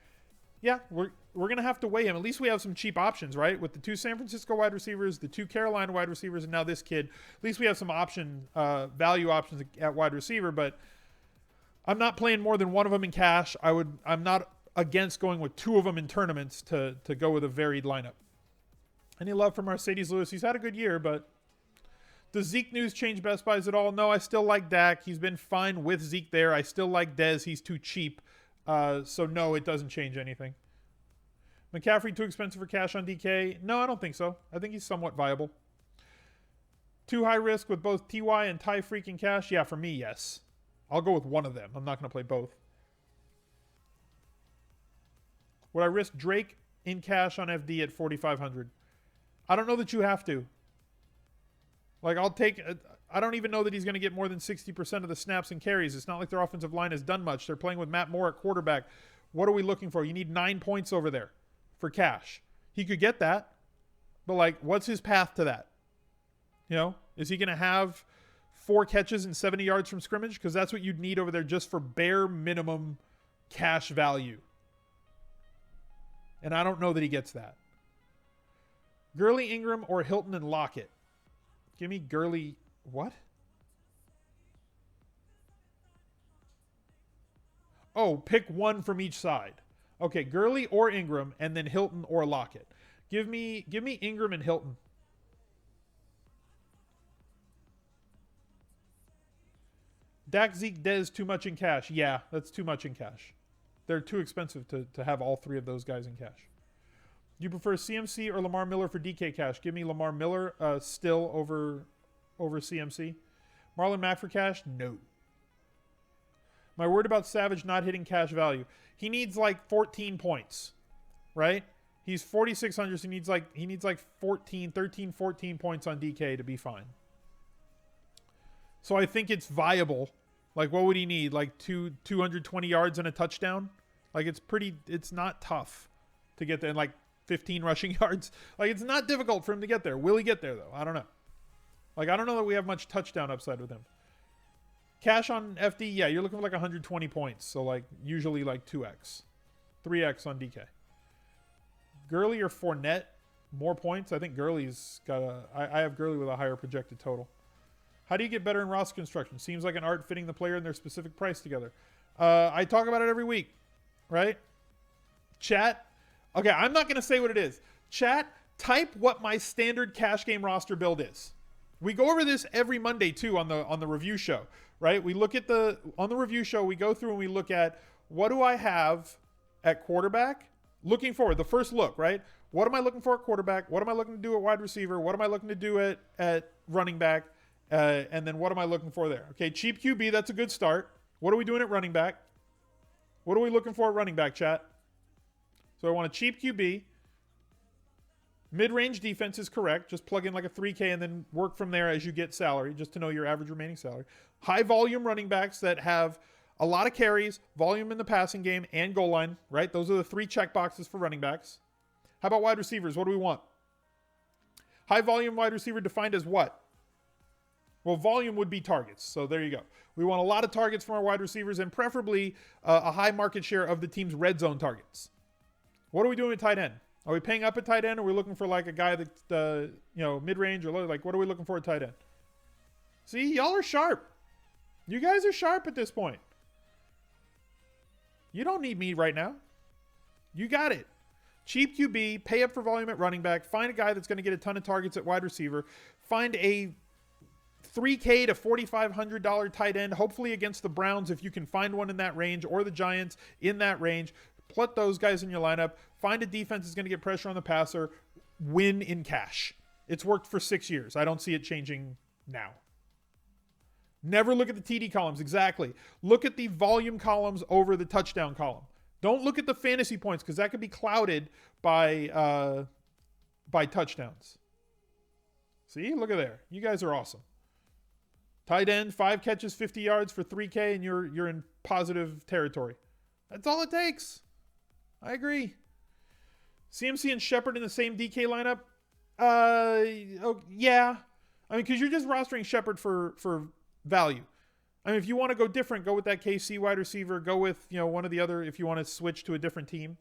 Yeah, we're going to have to weigh him. At least we have some cheap options, right? With the 2 San Francisco wide receivers, the 2 Carolina wide receivers, and now this kid. At least we have some value options at wide receiver, but I'm not playing more than one of them in cash. I'm not against going with 2 of them in tournaments to go with a varied lineup. Any love for Mercedes Lewis? He's had a good year, but does Zeke news change Best Buys at all? No, I still like Dak. He's been fine with Zeke there. I still like Dez. He's too cheap. So no, it doesn't change anything. McCaffrey too expensive for cash on DK? No, I don't think so. I think he's somewhat viable. Too high risk with both TY and Ty Freak in cash? Yeah, for me, yes. I'll go with one of them. I'm not going to play both. Would I risk Drake in cash on FD at 4,500? I don't know that you have to. Like, I don't even know that he's going to get more than 60% of the snaps and carries. It's not like their offensive line has done much. They're playing with Matt Moore at quarterback. What are we looking for? You need 9 points over there for cash. He could get that, but like, what's his path to that? Is he going to have 4 catches and 70 yards from scrimmage? Because that's what you'd need over there just for bare minimum cash value. And I don't know that he gets that. Gurley, Ingram, or Hilton and Lockett? Give me Gurley. What? Oh, pick one from each side. Okay, Gurley or Ingram, and then Hilton or Lockett. Give me Ingram and Hilton. Dak, Zeke, Dez, too much in cash. Yeah, that's too much in cash. They're too expensive to have all three of those guys in cash. Do you prefer CMC or Lamar Miller for DK cash? Give me Lamar Miller still over CMC. Marlon Mack for cash? No. My word about Savage not hitting cash value. He needs like 14 points, right? He's 4,600, so he needs like 14 points on DK to be fine. So I think it's viable. Like, what would he need? Like 220 yards and a touchdown? Like, it's not tough to get there. And like 15 rushing yards. Like, it's not difficult for him to get there. Will he get there, though? I don't know. Like, I don't know that we have much touchdown upside with him. Cash on FD, yeah, you're looking for like 120 points. So, like, usually like 2x. 3x on DK. Gurley or Fournette, more points? I think Gurley's got I have Gurley with a higher projected total. How do you get better in roster construction? Seems like an art fitting the player and their specific price together. I talk about it every week, right? Chat. Okay, I'm not going to say what it is. Chat, type what my standard cash game roster build is. We go over this every Monday too on the review show, right? We look at on the review show, we go through and we look at what do I have at quarterback? Looking forward, the first look, right? What am I looking for at quarterback? What am I looking to do at wide receiver? What am I looking to do at running back? And then what am I looking for there? Okay, cheap QB, that's a good start. What are we doing at running back? What are we looking for at running back, chat? So I want a cheap QB. Mid-range defense is correct. Just plug in like a 3K and then work from there as you get salary, just to know your average remaining salary. High volume running backs that have a lot of carries, volume in the passing game, and goal line, right? Those are the three check boxes for running backs. How about wide receivers? What do we want? High volume wide receiver defined as what? Well, volume would be targets. So there you go. We want a lot of targets from our wide receivers and preferably a high market share of the team's red zone targets. What are we doing with tight end? Are we paying up at tight end, or are we looking for like a guy that, mid-range or low? Like, what are we looking for at tight end? See, y'all are sharp. You guys are sharp at this point. You don't need me right now. You got it. Cheap QB, pay up for volume at running back, find a guy that's going to get a ton of targets at wide receiver, find a $3K to $4,500 tight end, hopefully against the Browns if you can find one in that range, or the Giants in that range. Put those guys in your lineup. Find a defense that's going to get pressure on the passer. Win in cash. It's worked for 6 years. I don't see it changing now. Never look at the TD columns. Exactly. Look at the volume columns over the touchdown column. Don't look at the fantasy points because that could be clouded by touchdowns. See? Look at there. You guys are awesome. Tight end, 5 catches, 50 yards for 3K, and you're in positive territory. That's all it takes. I agree. CMC and Shepard in the same DK lineup? Yeah. I mean, because you're just rostering Shepard for value. I mean, if you want to go different, go with that KC wide receiver. Go with, one of the other if you want to switch to a different team.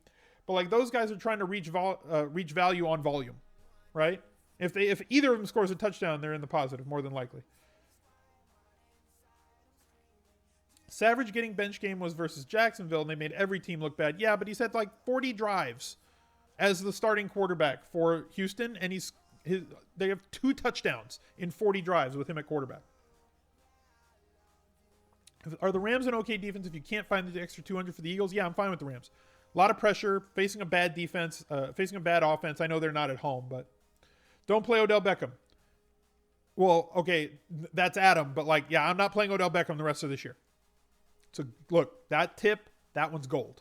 But like those guys are trying to reach value on volume, right? If either of them scores a touchdown, they're in the positive more than likely. Savage getting bench game was versus Jacksonville, and they made every team look bad. Yeah, but he's had like 40 drives as the starting quarterback for Houston, and they have 2 touchdowns in 40 drives with him at quarterback. Are the Rams an okay defense if you can't find the extra 200 for the Eagles? Yeah, I'm fine with the Rams. A lot of pressure, facing a bad defense, facing a bad offense. I know they're not at home, but don't play Odell Beckham. Well, okay, that's Adam, but I'm not playing Odell Beckham the rest of this year. So, look, that tip, that one's gold.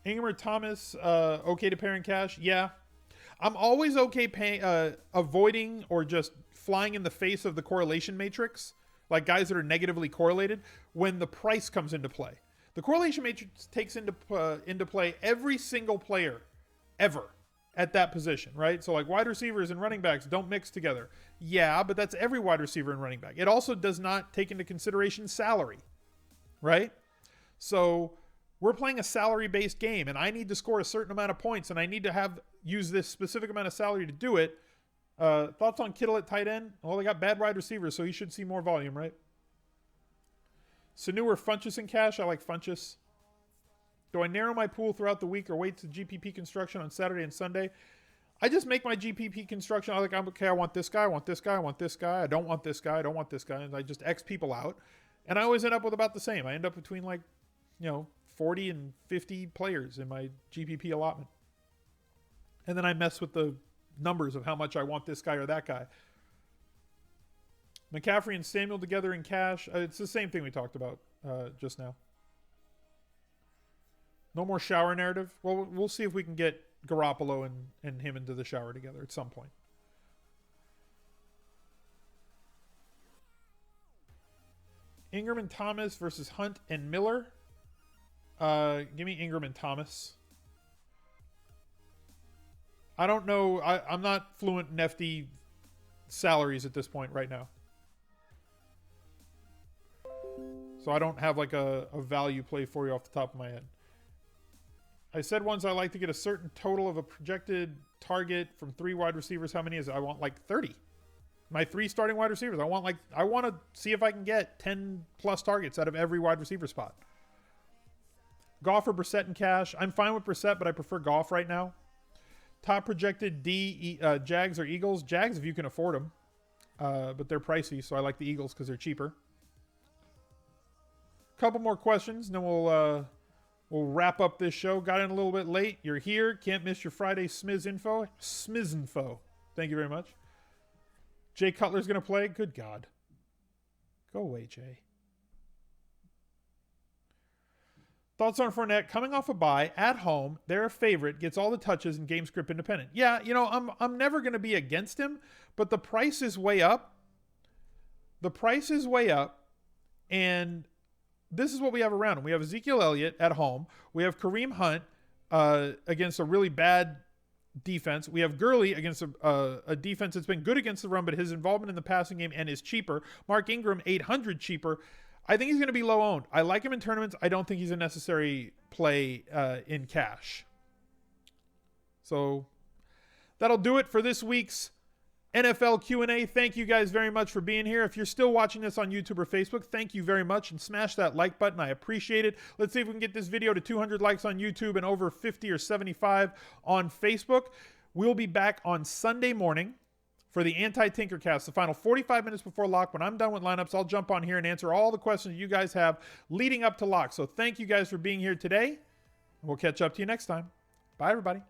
Ingram or Thomas, okay to pair in cash? Yeah. I'm always okay avoiding or just flying in the face of the correlation matrix, like guys that are negatively correlated, when the price comes into play. The correlation matrix takes into play every single player ever at that position, right? So like wide receivers and running backs don't mix together. Yeah, but that's every wide receiver and running back. It also does not take into consideration salary, right? So we're playing a salary-based game, and I need to score a certain amount of points, and I need to use this specific amount of salary to do it. Thoughts on Kittle at tight end? Well, they got bad wide receivers, so he should see more volume, right? Sanu or Funchess in cash? I like Funchess. Do I narrow my pool throughout the week or wait to GPP construction on Saturday and Sunday? I just make my GPP construction. I'm okay, I want this guy, I want this guy, I want this guy. I don't want this guy, I don't want this guy. And I just X people out. And I always end up with about the same. I end up between 40 and 50 players in my GPP allotment. And then I mess with the numbers of how much I want this guy or that guy. McCaffrey and Samuel together in cash. It's the same thing we talked about just now. No more shower narrative. Well, we'll see if we can get Garoppolo and him into the shower together at some point. Ingram and Thomas versus Hunt and Miller. Give me Ingram and Thomas. I don't know. I'm not fluent in FD salaries at this point right now. So I don't have like a value play for you off the top of my head. I said once I like to get a certain total of a projected target from 3 wide receivers. How many is it? I want like 30. My 3 starting wide receivers. I want to see if I can get 10 plus targets out of every wide receiver spot. Goff or Brissett in cash. I'm fine with Brissett, but I prefer Goff right now. Top projected Jags or Eagles. Jags if you can afford them. But they're pricey, so I like the Eagles because they're cheaper. Couple more questions, and then we'll wrap up this show. Got in a little bit late. You're here. Can't miss your Friday Smiz info. Smiz info. Thank you very much. Jay Cutler's going to play. Good God. Go away, Jay. Thoughts on Fournette coming off a bye at home. They're a favorite. Gets all the touches and game script independent. Yeah, I'm never going to be against him, but the price is way up. The price is way up, and this is what we have around him. We have Ezekiel Elliott at home. We have Kareem Hunt against a really bad defense. We have Gurley against a defense that's been good against the run, but his involvement in the passing game and is cheaper. Mark Ingram, 800 cheaper. I think he's going to be low owned. I like him in tournaments. I don't think he's a necessary play in cash. So that'll do it for this week's NFL Q&A. Thank you guys very much for being here. If you're still watching this on YouTube or Facebook, thank you very much, and smash that like button. I appreciate it. Let's see if we can get this video to 200 likes on YouTube and over 50 or 75 on Facebook. We'll be back on Sunday morning for the Anti-Tinkercast, the final 45 minutes before lock. When I'm done with lineups, I'll jump on here and answer all the questions you guys have leading up to lock. So thank you guys for being here today. We'll catch up to you next time. Bye, everybody.